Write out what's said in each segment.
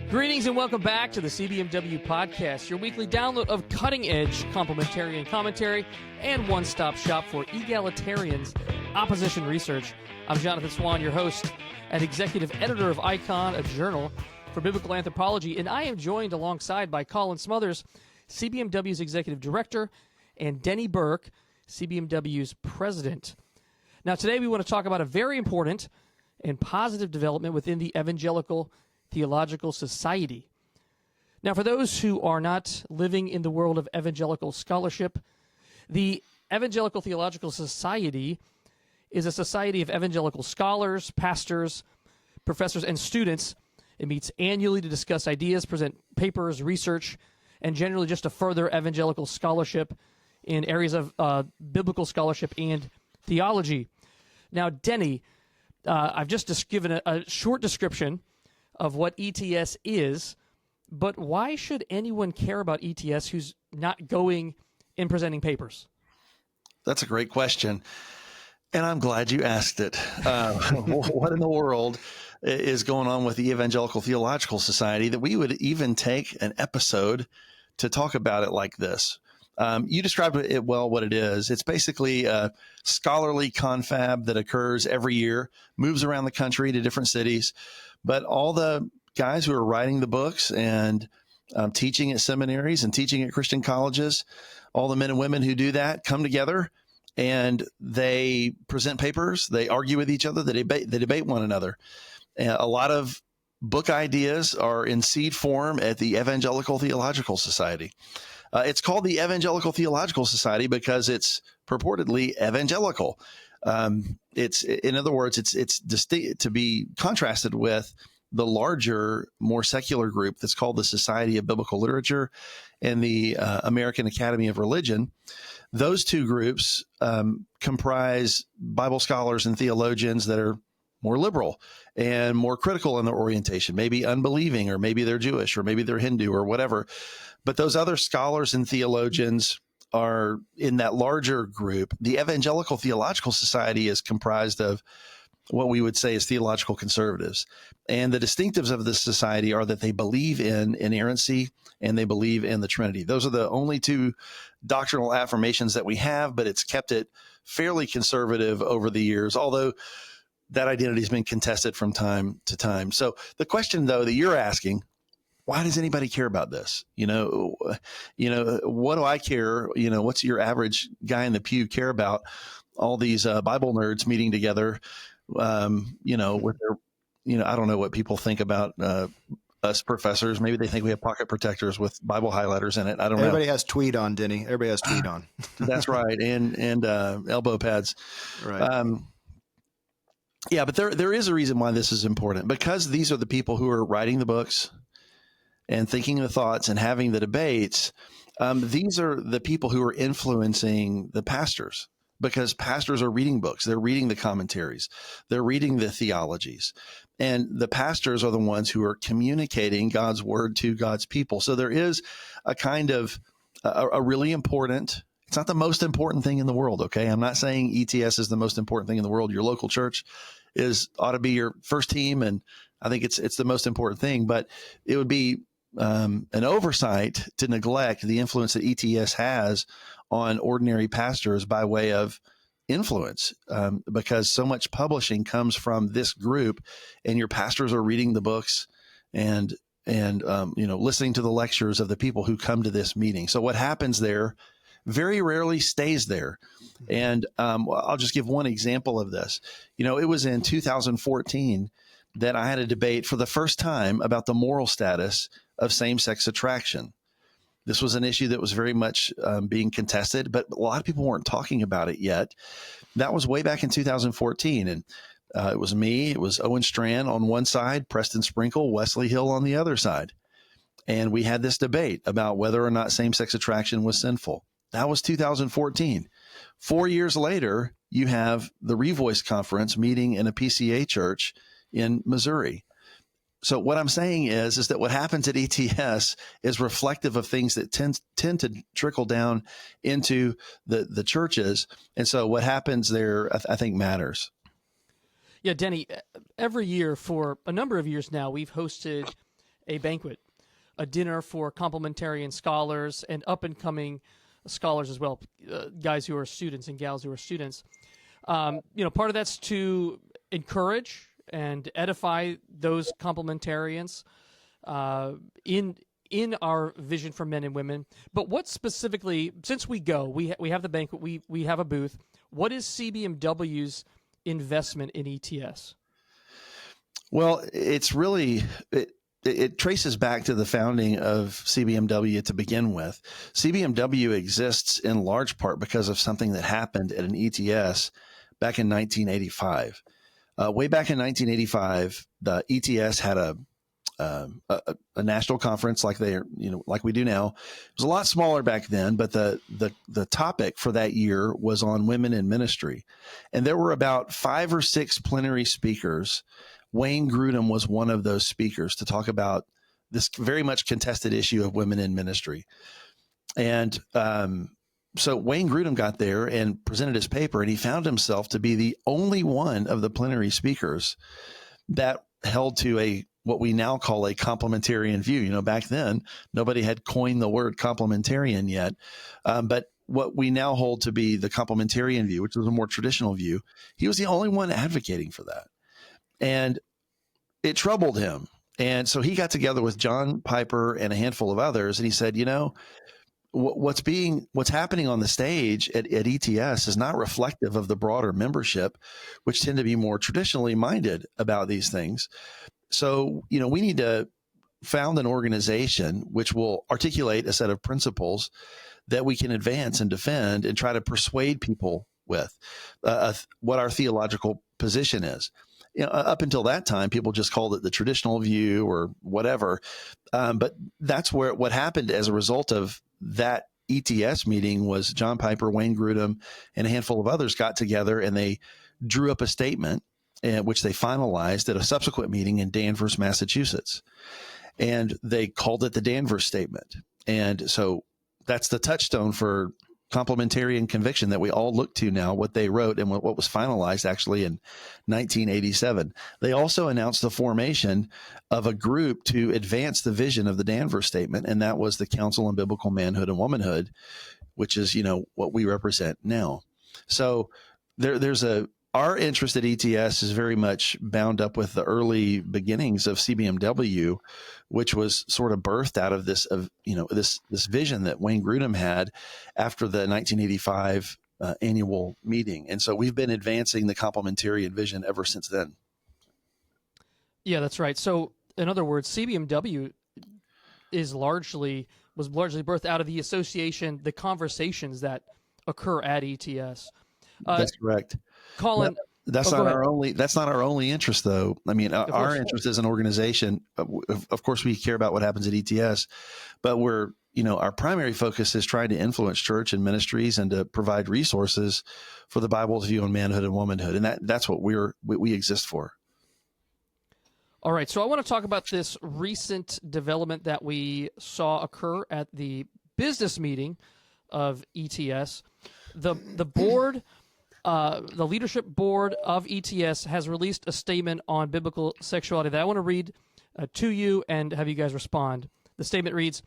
Greetings and welcome back to the CBMW Podcast, your weekly download of cutting-edge complementarian commentary and one-stop shop for egalitarians' opposition research. I'm Jonathan Swan, your host and executive editor of Icon, a journal for biblical anthropology, and I am joined alongside by Colin Smothers, CBMW's executive director, and Denny Burke, CBMW's president. Now, today we want to talk about a very important and positive development within the Evangelical Theological Society. Now, for those who are not living in the world of evangelical scholarship, the Evangelical Theological Society is a society of evangelical scholars, pastors, professors, and students. It meets annually to discuss ideas, present papers, research, and generally just to further evangelical scholarship in areas of biblical scholarship and theology. Now, Denny, I've just given a short description of what ETS is, but why should anyone care about ETS who's not going and presenting papers? That's a great question, and I'm glad you asked it. What in the world is going on with the Evangelical Theological Society that we would even take an episode to talk about it like this? You described it well what it is. It's basically a scholarly confab that occurs every year, moves around the country to different cities. But all the guys who are writing the books and teaching at seminaries and teaching at Christian colleges, all the men and women who do that come together and they present papers, they argue with each other, they debate one another. A lot of book ideas are in seed form at the Evangelical Theological Society. It's called the Evangelical Theological Society because it's purportedly evangelical. It's in other words, it's distinct to be contrasted with the larger, more secular group that's called the Society of Biblical Literature and the American Academy of Religion. Those two groups comprise Bible scholars and theologians that are more liberal and more critical in their orientation, maybe unbelieving, or maybe they're Jewish, or maybe they're Hindu, or whatever. But those other scholars and theologians are in that larger group. The Evangelical Theological Society is comprised of what we would say is theological conservatives. And the distinctives of this society are that they believe in inerrancy and they believe in the Trinity. Those are the only two doctrinal affirmations that we have, but it's kept it fairly conservative over the years, although that identity has been contested from time to time. So the question, though, that you're asking, why does anybody care about this? You know, what do I care? You know, what's your average guy in the pew care about? All these Bible nerds meeting together, with their, I don't know what people think about us professors. Maybe they think we have pocket protectors with Bible highlighters in it. I don't know. Everybody has tweed on, Denny. Everybody has tweed on. That's right, and elbow pads. Right. Yeah, but there is a reason why this is important, because these are the people who are writing the books and thinking the thoughts and having the debates. These are the people who are influencing the pastors, because pastors are reading books. They're reading the commentaries. They're reading the theologies. And the pastors are the ones who are communicating God's word to God's people. So there is a kind of a really important, it's not the most important thing in the world, okay? I'm not saying ETS is the most important thing in the world. Your local church ought to be your first team, and I think it's the most important thing. But it would be an oversight to neglect the influence that ETS has on ordinary pastors by way of influence, because so much publishing comes from this group, and your pastors are reading the books and listening to the lectures of the people who come to this meeting. So what happens there very rarely stays there. And I'll just give one example of this. It was in 2014 that I had a debate for the first time about the moral status of same-sex attraction. This was an issue that was very much being contested, but a lot of people weren't talking about it yet. That was way back in 2014. And it was me, it was Owen Strand on one side, Preston Sprinkle, Wesley Hill on the other side. And we had this debate about whether or not same-sex attraction was sinful. That was 2014. 4 years later, you have the Revoice Conference meeting in a PCA church in Missouri. So what I'm saying is that what happens at ETS is reflective of things that tend to trickle down into the churches. And so what happens there, I think, matters. Yeah, Denny, every year for a number of years now, we've hosted a banquet, a dinner for complementarian scholars and up-and-coming scholars as well, guys who are students and gals who are students. Part of that's to encourage and edify those complementarians in our vision for men and women. But what specifically, since we have the banquet, we have a booth, what is CBMW's investment in ETS? Well, it's really, it traces back to the founding of CBMW to begin with. CBMW exists in large part because of something that happened at an ETS back in 1985. Way back in 1985, the ETS had a national conference like we do now. It was a lot smaller back then, but the topic for that year was on women in ministry, and there were about 5 or 6 plenary speakers. Wayne Grudem was one of those speakers to talk about this very much contested issue of women in ministry. And so Wayne Grudem got there and presented his paper, and he found himself to be the only one of the plenary speakers that held to what we now call a complementarian view. Back then, nobody had coined the word complementarian yet. But what we now hold to be the complementarian view, which was a more traditional view, he was the only one advocating for that. And it troubled him. And so he got together with John Piper and a handful of others, and he said, what's happening on the stage at ETS is not reflective of the broader membership, which tend to be more traditionally minded about these things. So, we need to found an organization which will articulate a set of principles that we can advance and defend and try to persuade people with what our theological position is. Up until that time, people just called it the traditional view or whatever. But that's what happened as a result of that ETS meeting was John Piper, Wayne Grudem, and a handful of others got together and they drew up a statement which they finalized at a subsequent meeting in Danvers, Massachusetts. And they called it the Danvers Statement. And so that's the touchstone for complementarian conviction that we all look to now, what they wrote and what was finalized actually in 1987. They also announced the formation of a group to advance the vision of the Danvers Statement, and that was the Council on Biblical Manhood and Womanhood, which is, what we represent now. So our interest at ETS is very much bound up with the early beginnings of CBMW, which was sort of birthed out of this vision that Wayne Grudem had after the 1985 annual meeting. And so we've been advancing the complementarian vision ever since then. Yeah, that's right. So in other words, CBMW was largely birthed out of the association, the conversations that occur at ETS. That's correct. Colin, that's not our only interest, though. I mean, our interest as an organization, of course, we care about what happens at ETS, but our primary focus is trying to influence church and ministries and to provide resources for the Bible's view on manhood and womanhood, and that's what we exist for. All right, so I want to talk about this recent development that we saw occur at the business meeting of ETS. The board. The leadership board of ETS has released a statement on biblical sexuality that I want to read to you and have you guys respond. The statement reads,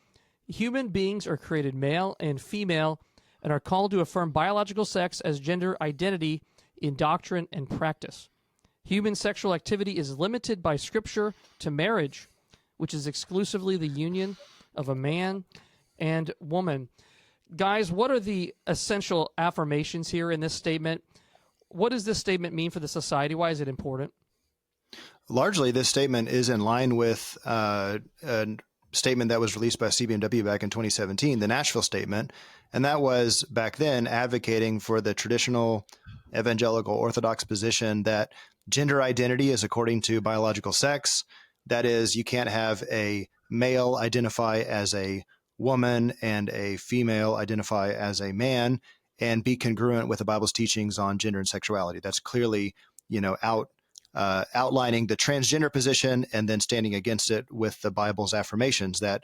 "Human beings are created male and female and are called to affirm biological sex as gender identity in doctrine and practice. Human sexual activity is limited by Scripture to marriage, which is exclusively the union of a man and woman." Guys, what are the essential affirmations here in this statement? What does this statement mean for the society? Why is it important? Largely, this statement is in line with a statement that was released by CBMW back in 2017, the Nashville Statement. And that was back then advocating for the traditional evangelical Orthodox position that gender identity is according to biological sex. That is, you can't have a male identify as a woman and a female identify as a man and be congruent with the Bible's teachings on gender and sexuality. That's clearly, outlining the transgender position and then standing against it with the Bible's affirmations that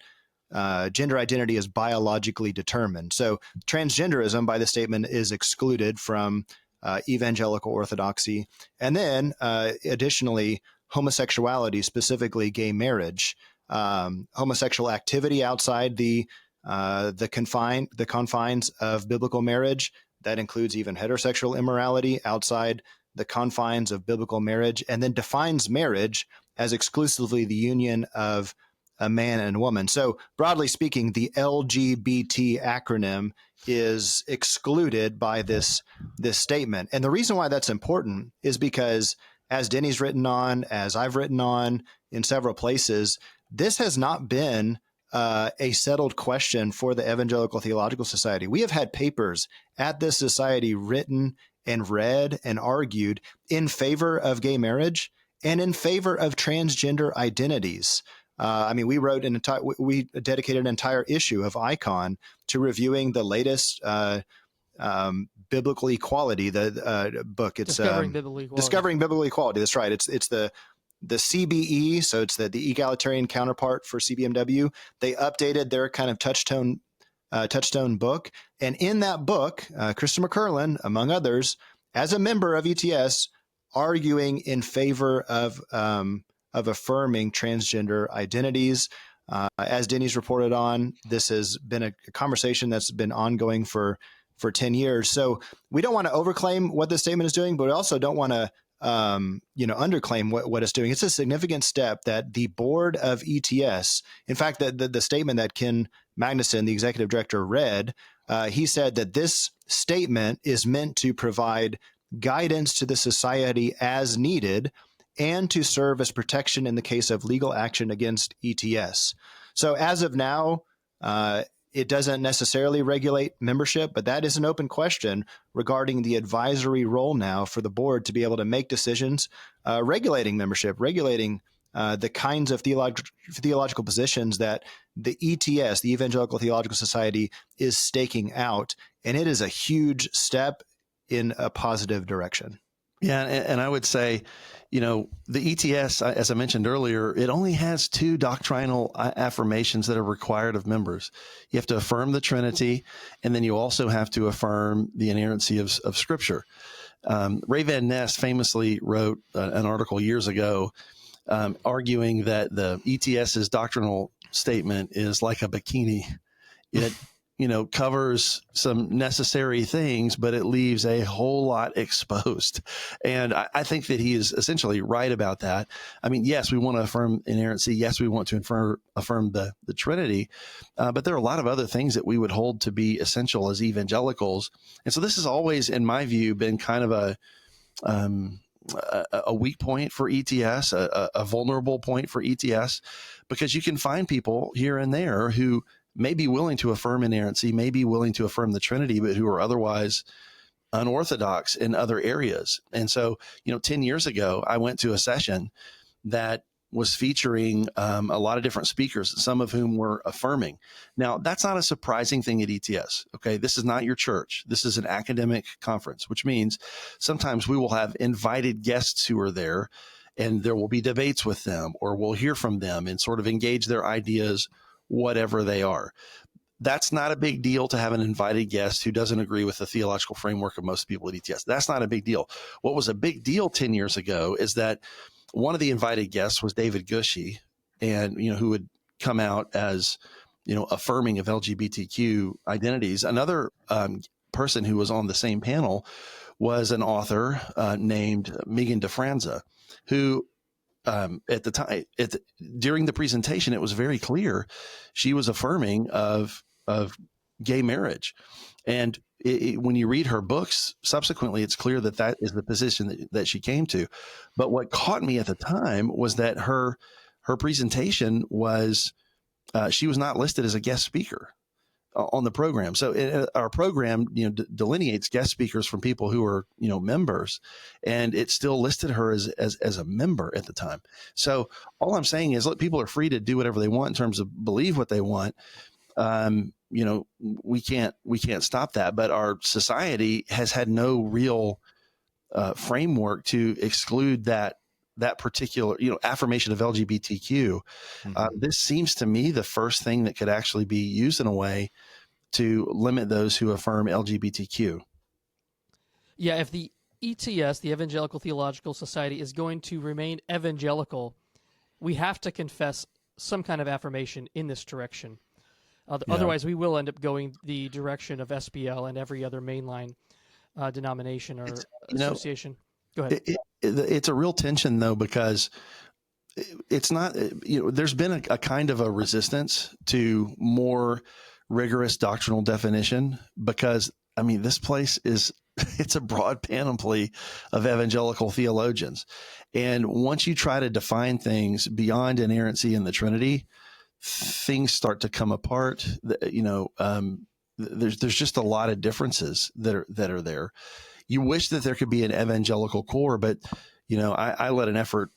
gender identity is biologically determined. So transgenderism by the statement is excluded from evangelical orthodoxy. And then additionally, homosexuality, specifically gay marriage, homosexual activity outside the confines of biblical marriage. That includes even heterosexual immorality outside the confines of biblical marriage, and then defines marriage as exclusively the union of a man and a woman. So broadly speaking, the LGBT acronym is excluded by this statement. And the reason why that's important is because, as Denny's written on, as I've written on in several places, this has not been a settled question for the Evangelical Theological Society. We have had papers at this society written and read and argued in favor of gay marriage and in favor of transgender identities. We dedicated an entire issue of Icon to reviewing the latest biblical equality, the book. It's Discovering Biblical Equality. Discovering Biblical Equality. That's right. It's the CBE, so it's the egalitarian counterpart for CBMW. They updated their kind of touchstone book, and in that book, Christopher Colin, among others, as a member of ETS, arguing in favor of affirming transgender identities. As Denny's reported on, this has been a conversation that's been ongoing for 10 years. So we don't want to overclaim what this statement is doing, but we also don't want to underclaim what it's doing. It's a significant step that the board of ETS, in fact, the statement that Ken Magnuson, the executive director, read, he said that this statement is meant to provide guidance to the society as needed and to serve as protection in the case of legal action against ETS. So as of now, it doesn't necessarily regulate membership, but that is an open question regarding the advisory role now for the board to be able to make decisions regulating membership, regulating the kinds of theological positions that the ETS, the Evangelical Theological Society, is staking out. And it is a huge step in a positive direction. Yeah, and I would say, the ETS, as I mentioned earlier, it only has 2 doctrinal affirmations that are required of members. You have to affirm the Trinity, and then you also have to affirm the inerrancy of Scripture. Ray Van Ness famously wrote an article years ago arguing that the ETS's doctrinal statement is like a bikini. It covers some necessary things, but it leaves a whole lot exposed. And I think that he is essentially right about that. I mean, yes, we want to affirm inerrancy. Yes, we want to affirm the Trinity. But there are a lot of other things that we would hold to be essential as evangelicals. And so this has always, in my view, been kind of a weak point for ETS, a vulnerable point for ETS, because you can find people here and there who may be willing to affirm inerrancy, may be willing to affirm the Trinity, but who are otherwise unorthodox in other areas. And so, 10 years ago, I went to a session that was featuring a lot of different speakers, some of whom were affirming. Now, that's not a surprising thing at ETS. Okay, this is not your church. This is an academic conference, which means sometimes we will have invited guests who are there, and there will be debates with them, or we'll hear from them and sort of engage their ideas, whatever they are. That's not a big deal to have an invited guest who doesn't agree with the theological framework of most people at ETS. That's not a big deal. What was a big deal 10 years ago is that one of the invited guests was David Gushy, and who would come out as affirming of LGBTQ identities. Another person who was on the same panel was an author named Megan DeFranza, who at the time, during the presentation, it was very clear she was affirming of gay marriage. And when you read her books subsequently, it's clear that is the position that she came to. But what caught me at the time was that her presentation was she was not listed as a guest speaker on the program. So our program, delineates guest speakers from people who are, members, and it still listed her as a member at the time. So all I'm saying is, look, people are free to do whatever they want in terms of believe what they want. We can't stop that, but our society has had no real framework to exclude that particular, affirmation of LGBTQ. Mm-hmm. This seems to me the first thing that could actually be used in a way to limit those who affirm LGBTQ. Yeah, if the ETS, the Evangelical Theological Society, is going to remain evangelical, we have to confess some kind of affirmation in this direction. Otherwise, we will end up going the direction of SBL and every other mainline denomination or association. Go ahead. It's a real tension, though, because it's not, there's been a kind of a resistance to more rigorous doctrinal definition because, this place it's a broad panoply of evangelical theologians. And once you try to define things beyond inerrancy in the Trinity, things start to come apart. There's just a lot of differences that are there. You wish that there could be an evangelical core, but I led an effort.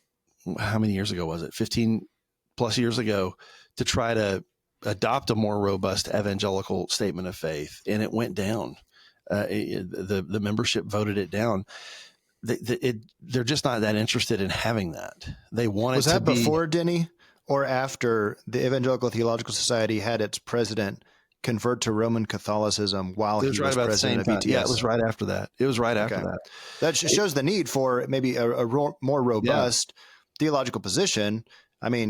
How many years ago was it? 15 plus years ago, to try to adopt a more robust evangelical statement of faith, and it went down. The membership voted it down. They're just not that interested in having that. They want Was it to that be before, Denny, or after the Evangelical Theological Society had its president convert to Roman Catholicism while he was president of ETS? Yeah, it was right after that. After that. That shows the need for maybe a more robust theological position.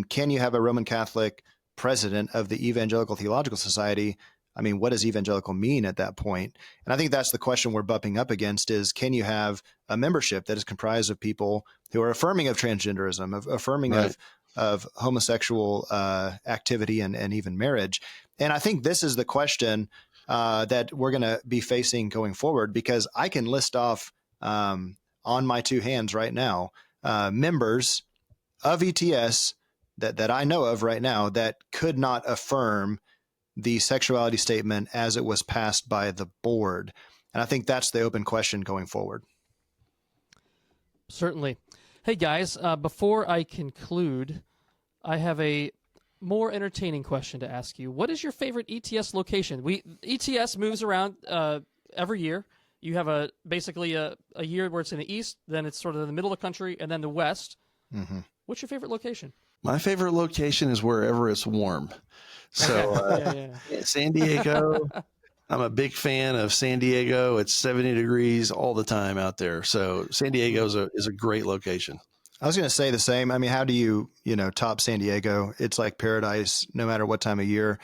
Can you have a Roman Catholic president of the Evangelical Theological Society? What does evangelical mean at that point? And I think that's the question we're bumping up against is, can you have a membership that is comprised of people who are affirming of transgenderism, affirming of homosexual activity and even marriage? And I think this is the question that we're going to be facing going forward, because I can list off on my two hands right now members of ETS that I know of right now that could not affirm the sexuality statement as it was passed by the board. And I think that's the open question going forward. Certainly. Hey, guys, before I conclude, I have a more entertaining question to ask you. What is your favorite ETS location? ETS moves around every year. You have basically a year where it's in the east, then it's sort of in the middle of the country, and then the west. Mm-hmm. What's your favorite location? My favorite location is wherever it's warm. So San Diego, I'm a big fan of San Diego. It's 70 degrees all the time out there. So San Diego is a great location. I was going to say the same. How do you top San Diego? It's like paradise no matter what time of year.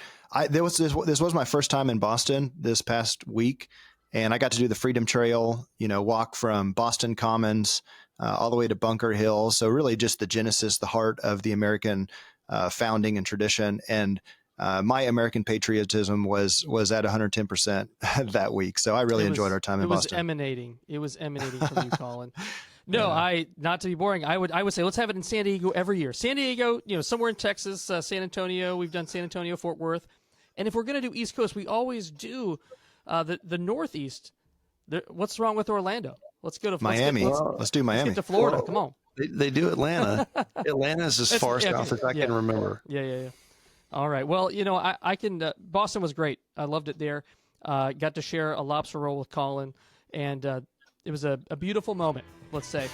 This was my first time in Boston this past week, and I got to do the Freedom Trail, walk from Boston Commons all the way to Bunker Hill. So really just the genesis, the heart of the American founding and tradition. And my American patriotism was at 110% that week. So I really enjoyed our time in Boston. It was emanating from you, Colin. No, not to be boring, I would say let's have it in San Diego every year. San Diego, somewhere in Texas, San Antonio. We've done San Antonio, Fort Worth. And if we're going to do East Coast, we always do the Northeast. What's wrong with Orlando? Let's go to Miami. Let's do Miami. Let's get to Florida. Come on. They do Atlanta. Atlanta's as far south as I can remember. Yeah. All right. Well, I can. Boston was great. I loved it there. Got to share a lobster roll with Colin, and it was a beautiful moment. Let's say.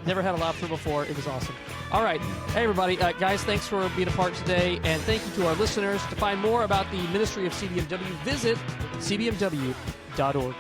Never had a lobster before. It was awesome. All right. Hey, everybody. Guys, thanks for being a part today, and thank you to our listeners. To find more about the ministry of CBMW, visit cbmw.org.